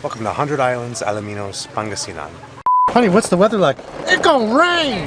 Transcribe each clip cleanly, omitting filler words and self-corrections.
Welcome to 100 Islands, Alaminos, Pangasinan. Honey, what's the weather like? It's gonna rain!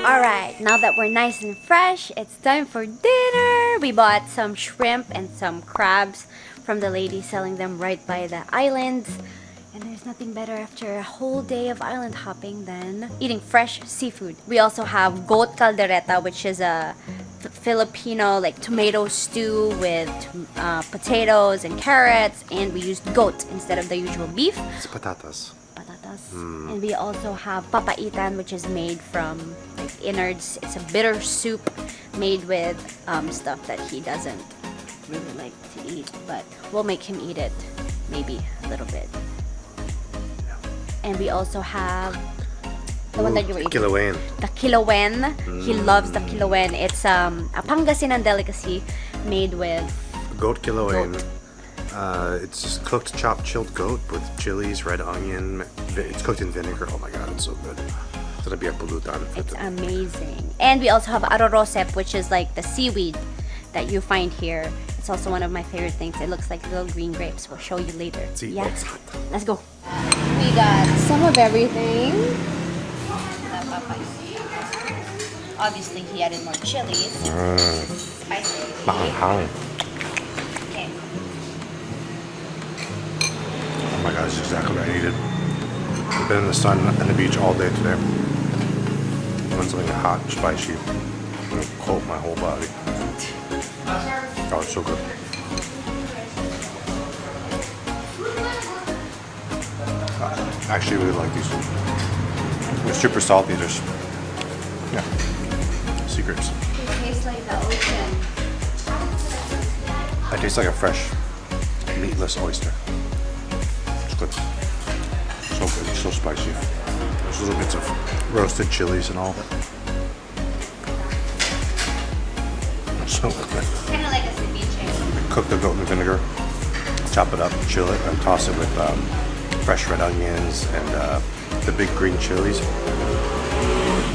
Alright, now that we're nice and fresh, it's time for dinner! We bought some shrimp and some crabs from the lady selling them right by the island. And there's nothing better after a whole day of island hopping than eating fresh seafood. We also have Goat Caldereta, which is a Filipino like tomato stew with potatoes and carrots, and we used goat instead of the usual beef. It's patatas. And we also have Papaitan, which is made from like innards. It's a bitter soup made with stuff that he doesn't really like to eat, but we'll make him eat it maybe a little bit. And we also have the one that you were eating. Kilawin. The kilawin. He loves the kilawin. It's a Pangasinan delicacy made with Goat Kilawin. Goat. It's just cooked, chopped, chilled goat with chilies, red onion. It's cooked in vinegar. Oh my god, it's so good. It's gonna be a pulutan. It's amazing. And we also have Arorosep, which is like the seaweed that you find here. It's also one of my favorite things. It looks like little green grapes. We'll show you later. See, Yeah. it's hot. Let's go. We got some of everything. Obviously, he added more chilies. Spicy. Maanghang. Okay. Oh my god, this is exactly what I needed. We've been in the sun and the beach all day today. I want something hot and spicy. I'm gonna coat my whole body. Oh, it's so good. I actually really like these. They're super salty. Just yeah, secrets. They taste like the ocean. It tastes like a fresh, meatless oyster. It's good. So good. It's so spicy. There's little bits of roasted chilies and all. It's so good. Kind of like a ceviche. Cook the goat in vinegar, chop it up, chill it, and toss it with fresh red onions and the big green chilies.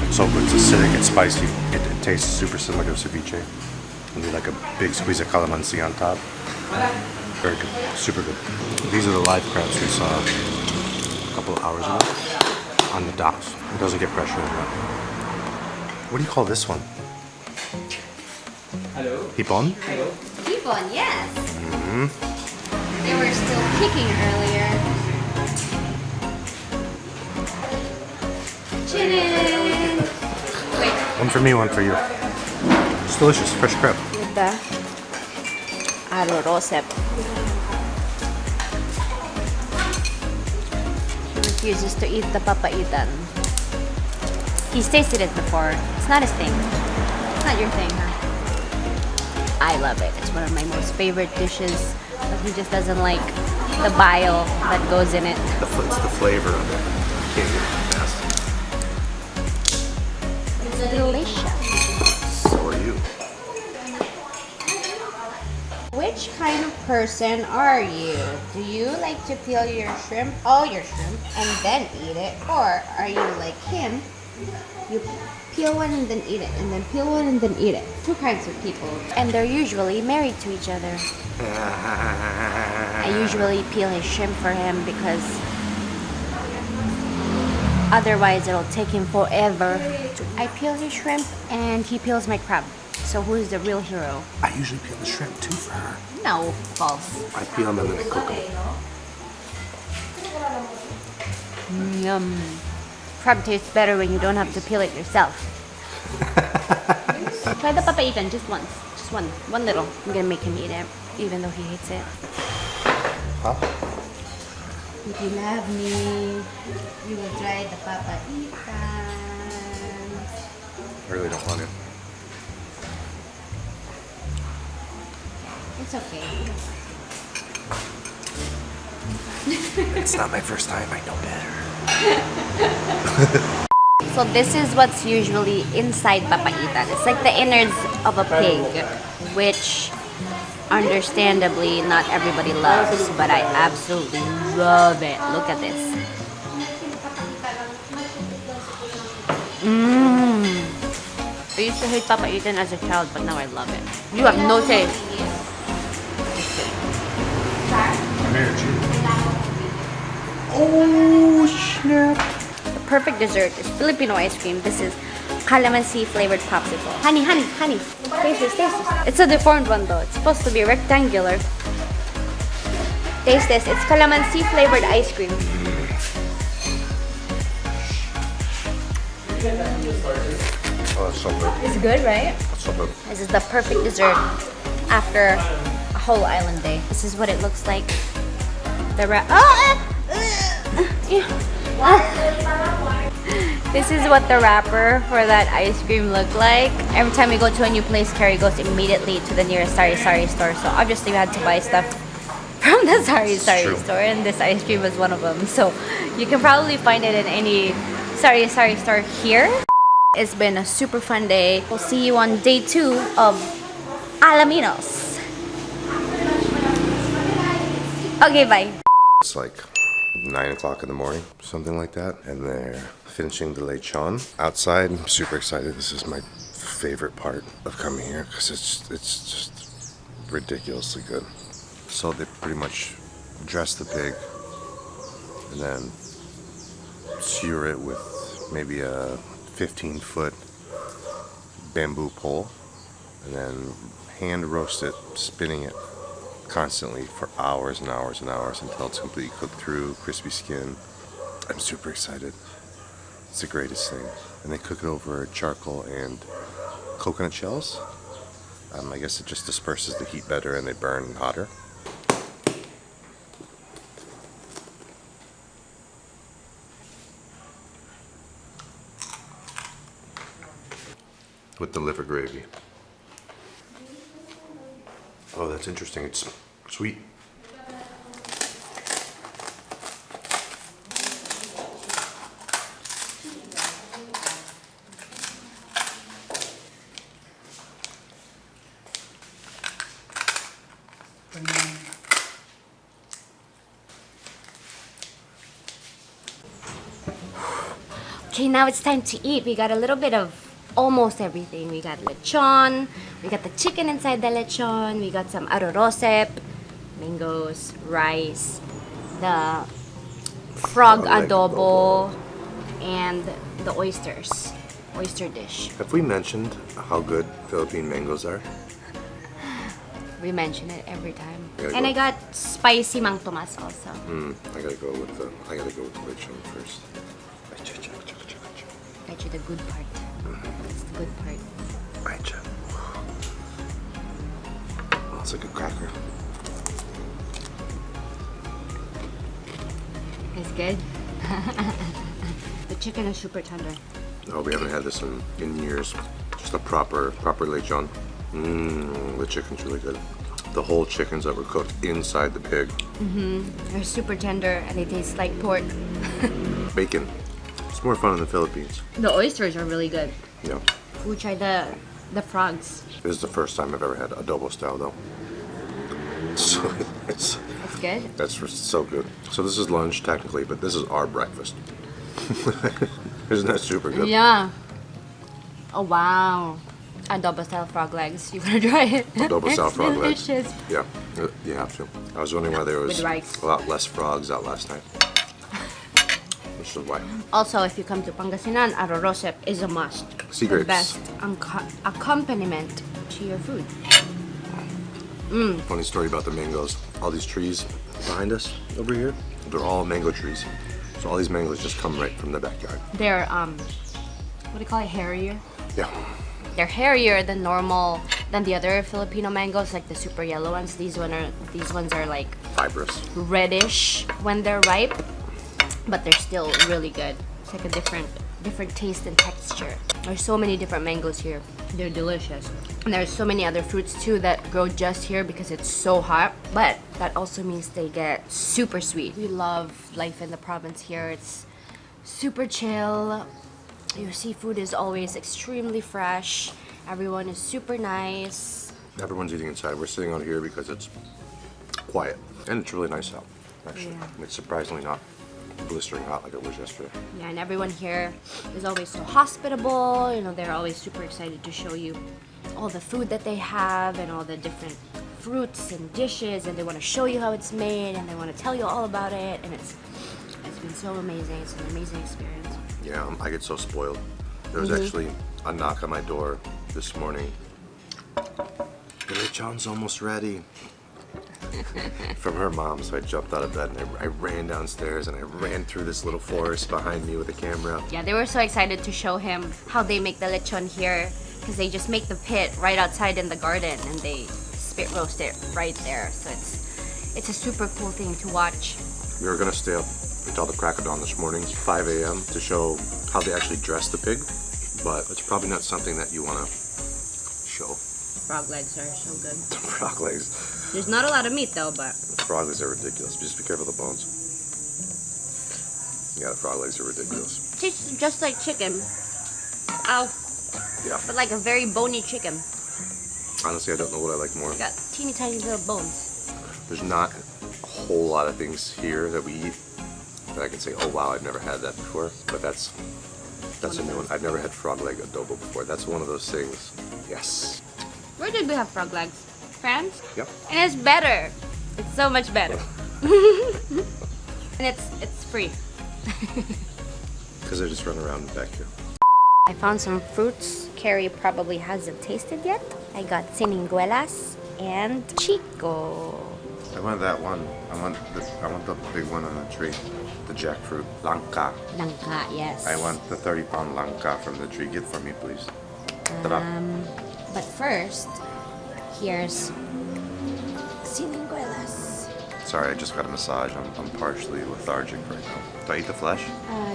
It's so good. It's acidic, it's spicy. It tastes super similar to ceviche. And like a big squeeze of calamansi on top. Very good. Super good. These are the live crabs we saw a couple of hours ago on the docks. It doesn't get pressure in that. What do you call this one? Hello. Hipon? Hello. Keep on, yes. They were still kicking earlier. Chinin! Wait, One for me, one for you. It's delicious. Fresh crab. with the Arorosep. He refuses to eat the papaitan. He's tasted it before. It's not his thing. It's not your thing, huh? I love it. It's one of my most favorite dishes, but he just doesn't like the bile that goes in it. It's the flavor of it. Can't get it fast. It's delicious. So are you. Which kind of person are you? Do you like to peel your shrimp, all your shrimp, and then eat it? Or are you like him? You peel one and then eat it, and then peel one and then eat it. Two kinds of people. And they're usually married to each other. I usually peel his shrimp for him because otherwise it'll take him forever. I peel his shrimp and he peels my crab. So who is the real hero? I usually peel the shrimp too for her. No, false. I peel them and then I cook them. Yum. Crab tastes better when you don't have to peel it yourself. Try the papaitan just once. Just one little. I'm gonna make him eat it, even though he hates it. Huh? If you love me, you will try the papaitan. I really don't want it. It's okay. It's not my first time. I know better. So this is what's usually inside papaitan. It's like the innards of a pig, which understandably not everybody loves, but I absolutely love it. Look at this. I used to hate Papaitan as a child, but now I love it. You have no taste. Oh snap! The perfect dessert is Filipino ice cream. This is calamansi flavored popsicle. Honey, honey, honey. Taste this, taste this. It's a deformed one though. It's supposed to be rectangular. Taste this. It's calamansi flavored ice cream. Oh, that's so good. It's good, right? That's so good. This is the perfect dessert after a whole island day. This is what it looks like. The This is what the wrapper for that ice cream looked like. Every time we go to a new place, Carrie goes immediately to the nearest Sari Sari store. So obviously we had to buy stuff from the Sari Sari store, and this ice cream was one of them. So you can probably find it in any Sari Sari store here. It's been a super fun day. We'll see you on day 2 of Alaminos. Okay, bye. It's like 9 o'clock in the morning, something like that, and they're finishing the lechon outside. I'm super excited. This is my favorite part of coming here because it's just ridiculously good. So they pretty much dress the pig and then sear it with maybe a 15-foot bamboo pole and then hand roast it, spinning it constantly for hours and hours and hours until it's completely cooked through, crispy skin. I'm super excited. It's the greatest thing. And they cook it over charcoal and coconut shells. I guess it just disperses the heat better and they burn hotter. With the liver gravy. Oh, that's interesting. It's sweet. Okay, now it's time to eat. We got a little bit of almost everything. We got lechon, we got the chicken inside the lechon, we got some arorosep, mangoes, rice, the frog adobo, and the oysters. Oyster dish. Have we mentioned how good Philippine mangoes are? We mention it every time. Gotta And go. I got spicy mang tomas also. I gotta go with the lechon first. Get you the good part. That's the good part. Right. Oh, it's like a cracker. It's good. The chicken is super tender. Oh, we haven't had this in years. Just a proper lechon. The chicken's really good. The whole chickens that were cooked inside the pig. They're super tender and they taste like pork. Bacon. It's more fun in the Philippines. The oysters are really good. Yeah. We'll try the frogs. This is the first time I've ever had adobo style though. So It's good. that's so good. So this is lunch technically, but this is our breakfast. Isn't that super good? Yeah. Oh wow. Adobo style frog legs. You gotta try it. Adobo style It's frog legs. delicious. Yeah, you have to. I was wondering why there was With rice. a lot less frogs out last night. Which is why. Also, if you come to Pangasinan, Arorosep is a must. Sea The grapes. best accompaniment to your food. Funny story about the mangoes. All these trees behind us over here, they're all mango trees. So all these mangoes just come right from the backyard. They're what do you call it? Hairier. Yeah. They're hairier than the other Filipino mangoes, like the super yellow ones. These ones are like Fibrous. reddish when they're ripe, but they're still really good. It's like a different taste and texture. There's so many different mangoes here. They're delicious. And there's so many other fruits too that grow just here because it's so hot, but that also means they get super sweet. We love life in the province here. It's super chill. Your seafood is always extremely fresh. Everyone is super nice. Everyone's eating inside. We're sitting out here because it's quiet and it's really nice out. Actually, Yeah. it's surprisingly not blistering hot like it was yesterday. Yeah, and everyone here is always so hospitable. You know, they're always super excited to show you all the food that they have and all the different fruits and dishes, and they want to show you how it's made, and they want to tell you all about it, and it's been so amazing. It's an amazing experience. Yeah, I get so spoiled. There was actually a knock on my door this morning. The lechon's almost ready. From her mom, so I jumped out of bed and I ran downstairs and I ran through this little forest behind me with a camera. Yeah, they were so excited to show him how they make the lechon here, because they just make the pit right outside in the garden and they spit roast it right there. So it's a super cool thing to watch. We were gonna stay up until the crack of dawn this morning, 5 a.m. to show how they actually dress the pig, but it's probably not something that you wanna show. Frog legs are so good. The frog legs. There's not a lot of meat though, but Frog legs are ridiculous. Just be careful of the bones. Yeah, the frog legs are ridiculous. it tastes just like chicken. Ow. Yeah. But like a very bony chicken. Honestly, I don't know what I like more. Got teeny tiny little bones. There's not a whole lot of things here that we eat that I can say, oh wow, I've never had that before. But that's a new one. I've never had frog leg adobo before. That's one of those things. Yes. Where did we have frog legs? France? Yep. And it's better. It's so much better. And it's free. Because they're just running around back here. I found some fruits Cary probably hasn't tasted yet. I got siniguelas and chico. I want that one. I want the big one on the tree. The jackfruit. Langka. Langka, yes. I want the 30-pound langka from the tree. Get for me, please. But first, here's siniguelas. Sorry, I just got a massage. I'm partially lethargic right now. Do I eat the flesh?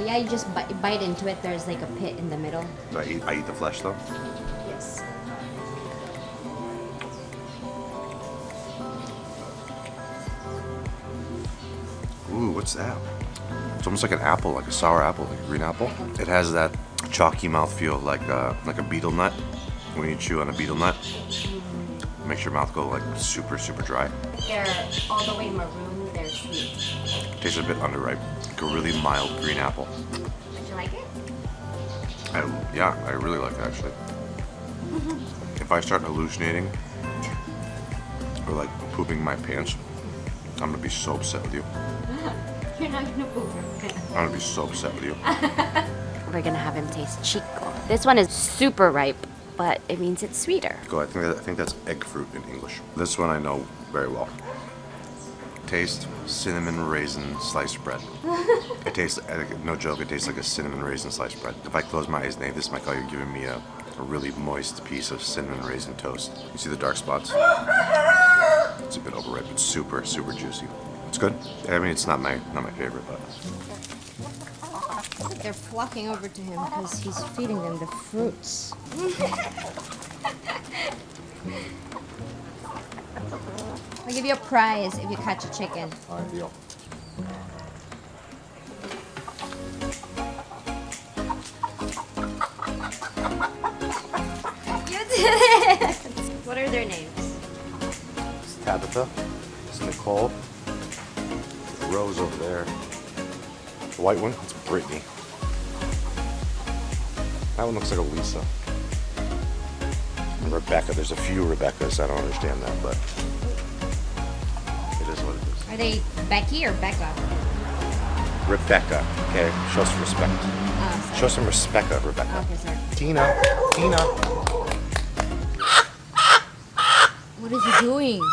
Yeah, you just bite into it. There's like a pit in the middle. Do I eat the flesh though? Yes. Ooh, what's that? It's almost like an apple, like a sour apple, like a green apple. It has that chalky mouthfeel, like a betel nut. When you chew on a betel nut, it makes your mouth go like super, super dry. They're all the way maroon. They're sweet. Tastes a bit underripe, like a really mild green apple. Did you like it? Yeah, I really like it actually. If I start hallucinating or like pooping my pants, I'm gonna be so upset with you. You're not gonna poop. I'm gonna be so upset with you. We're gonna have him taste chico. This one is super ripe, but it means it's sweeter. Go. I think that's egg fruit in English. This one I know very well. Taste cinnamon raisin sliced bread. It tastes, no joke, it tastes like a cinnamon raisin sliced bread. If I close my eyes, Nate, this might call you giving me a really moist piece of cinnamon raisin toast. You see the dark spots? It's a bit overripe. It's super, super juicy. It's good. I mean, it's not my favorite, but They're flocking over to him because he's feeding them the fruits. I'll give you a prize if you catch a chicken. ideal. You did it! What are their names? It's Tabitha. It's Nicole. Rose over there. The white one, it's Brittany. That one looks like a Lisa. And Rebecca. There's a few Rebeccas. I don't understand that, but it is what it is. Are they Becky or Becca? Rebecca. Okay, show some respect. Oh, Show some respect, Rebecca. okay, sorry. Tina. What is he doing?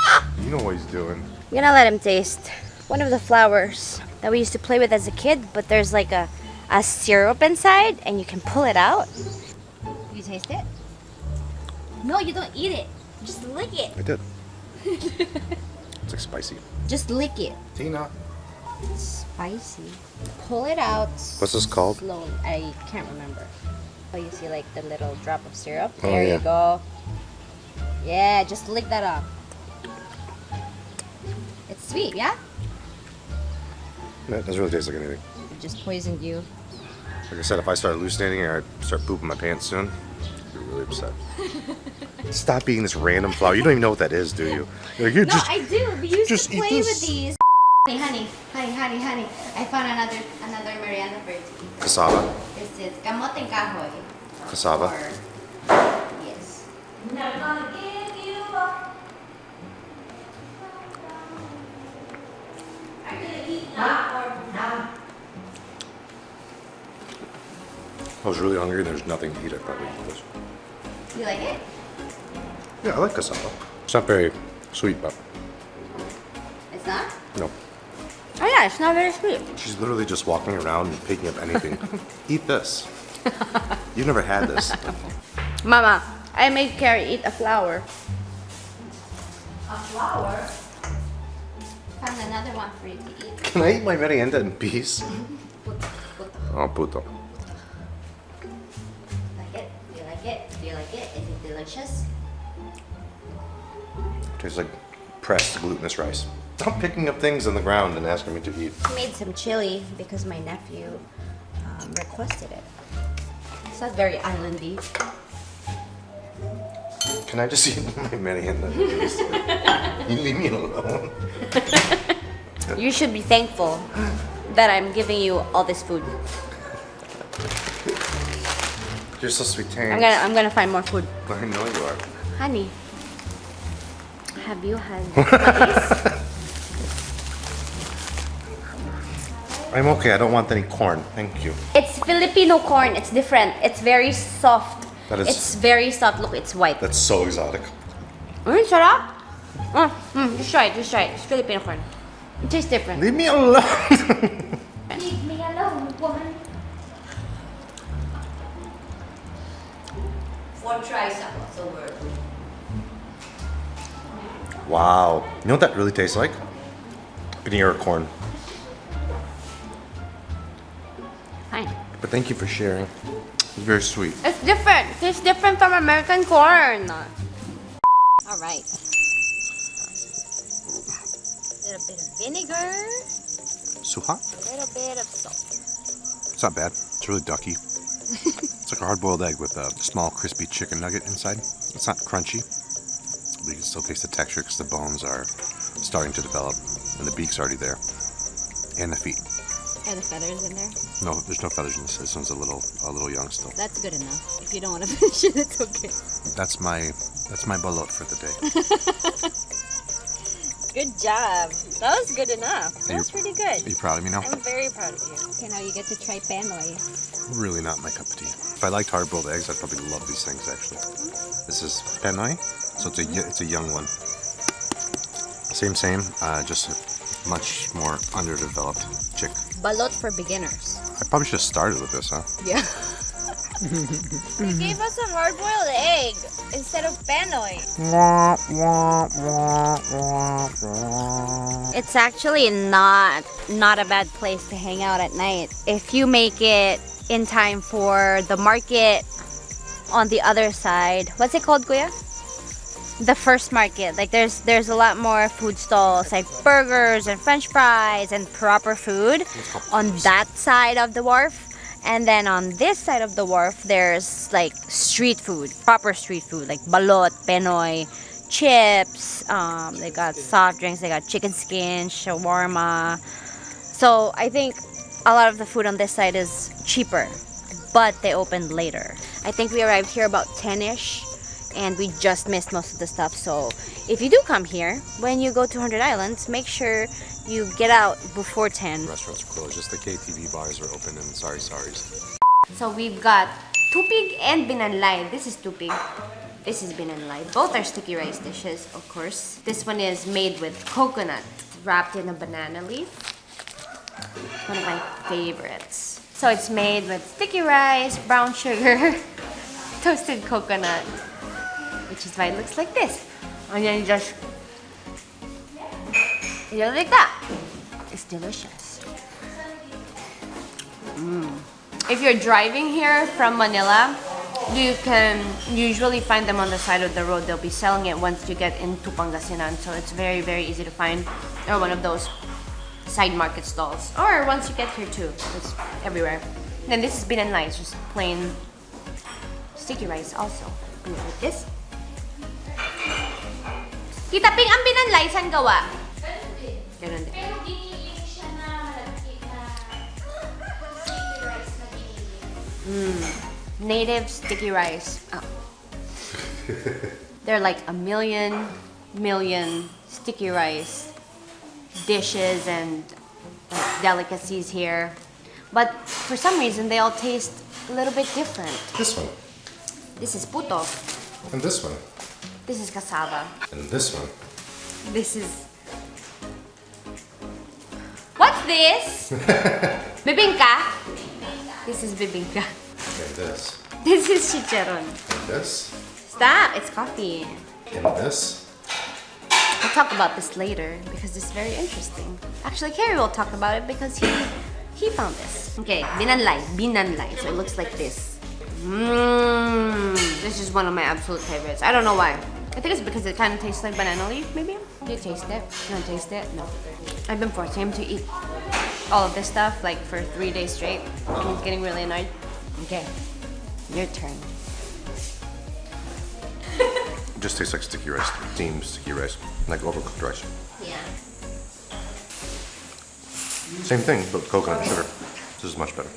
You know what he's doing. I'm gonna let him taste one of the flowers that we used to play with as a kid, but there's like a syrup inside and you can pull it out. You taste it? No, you don't eat it. Just lick it. I did. It's like spicy. Just lick it. Tina. It's spicy. Pull it out. What's this called? Slowly. I can't remember. Oh, you see like the little drop of syrup? Oh, There yeah. you go. Yeah, just lick that off. It's sweet, yeah? It doesn't really taste like anything. It just poisoned you. Like I said, if I start hallucinating or I start pooping my pants soon, I'll be really upset. Stop eating this random flower. You don't even know what that is, do you? Like, No, I do. We used just to eat play this. with these. Honey. I found another merienda for you to eat. Cassava. This is kamoteng kahoy. Cassava. Yes. I was really hungry and there's nothing to eat. I probably eat this. You like it? Yeah, I like cassava. It's not very sweet, but It's not? no. Oh yeah, it's not very sweet. She's literally just walking around and picking up anything. Eat this. You've never had this. Mama, I made Cary eat a flower. A flower? Found another one for you to eat. Can I eat my merienda in peace? Oh, puto. Like it? Do you like it? Do you like it? Is it delicious? Tastes like pressed glutinous rice. Stop picking up things on the ground and asking me to eat. I made some chili because my nephew requested it. It's not very islandy. Can I just eat my merienda, please? You leave me alone. You should be thankful that I'm giving you all this food. You're so sweet, Tang. I'm gonna find more food. I know you are. Honey, have you had cookies? I'm okay. I don't want any corn. Thank you. It's Filipino corn. It's different. It's very soft. That is- It's very soft. Look, it's white. That's so exotic. Sarap. Just try it. It's Filipino corn. It tastes different. Leave me alone. Leave me alone, woman. 4 tries ako, so we're Wow. You know what that really tastes like? Veneer corn. fine. But thank you for sharing. It's very sweet. It's different. It's different from American corn. All right. Little bit of vinegar. Suha? A little bit of salt. It's not bad. It's really ducky. It's like a hard-boiled egg with a small crispy chicken nugget inside. It's not crunchy, but you can still taste the texture because the bones are starting to develop and the beak's already there. And the feet. Are the feathers in there? No, there's no feathers in this. This one's a little young still. That's good enough. If you don't want to finish it, it's okay. That's my balot for the day. Good job. That was good enough. That was pretty Are good. you proud of me now? I'm very proud of you. Okay, now you get to try panoy. Really not my cup of tea. If I liked hard-boiled eggs, I'd probably love these things actually. This is penoy, so it's a young one. Same, just a much more underdeveloped chick. Balot for beginners. I probably should have started with this, huh? Yeah. You gave us a hard-boiled egg instead of panoy. It's actually not a bad place to hang out at night if you make it in time for the market on the other side. What's it called, Kuya? The first market. Like there's a lot more food stalls like burgers and french fries and proper food on that side of the wharf. And then on this side of the wharf, there's like street food, proper street food, like balot, penoy, chips. They got soft drinks, they got chicken skin, shawarma. So I think a lot of the food on this side is cheaper, but they opened later. I think we arrived here about 10-ish, and we just missed most of the stuff. So if you do come here, when you go to 100 Islands, make sure you get out before 10. Restaurants are closed. Just the KTV bars are open and sorry's. So we've got tupig and binanlay. This is tupig. This is binanlay. Both are sticky rice dishes, of course. This one is made with coconut, wrapped in a banana leaf. One of my favorites. So it's made with sticky rice, brown sugar, toasted coconut, which is why it looks like this. And then you just like that. It's delicious. If you're driving here from Manila, you can usually find them on the side of the road. They'll be selling it once you get into Pangasinan. So it's very, very easy to find. Or one of those side market stalls. Or once you get here too. It's everywhere. Then this is binanlay. It's just plain sticky rice also. Like this. Tita Ping, ang binanlay, saan gawa? Ganun din. Native sticky rice. Oh. There are like a million sticky rice dishes and like, delicacies here. But for some reason, they all taste a little bit different. This one. This is puto. And this one. This is cassava. And this one. This is... What's this? Bibingka? This is bibingka. And this. This is chicharon. And this. Stop, it's coffee. And this. We'll talk about this later because it's very interesting. Actually, Cary will talk about it because he found this. Okay, binanlay. So it looks like this. This is one of my absolute favorites. I don't know why. I think it's because it kind of tastes like banana leaf, maybe? Do you taste it? You don't taste it? No. I've been forcing him to eat all of this stuff like for 3 days straight. And he's getting really annoyed. Okay, your turn. It just tastes like sticky rice. Steamed sticky rice. Like overcooked rice. Yeah. Same thing, but with coconut and sugar. This is much better.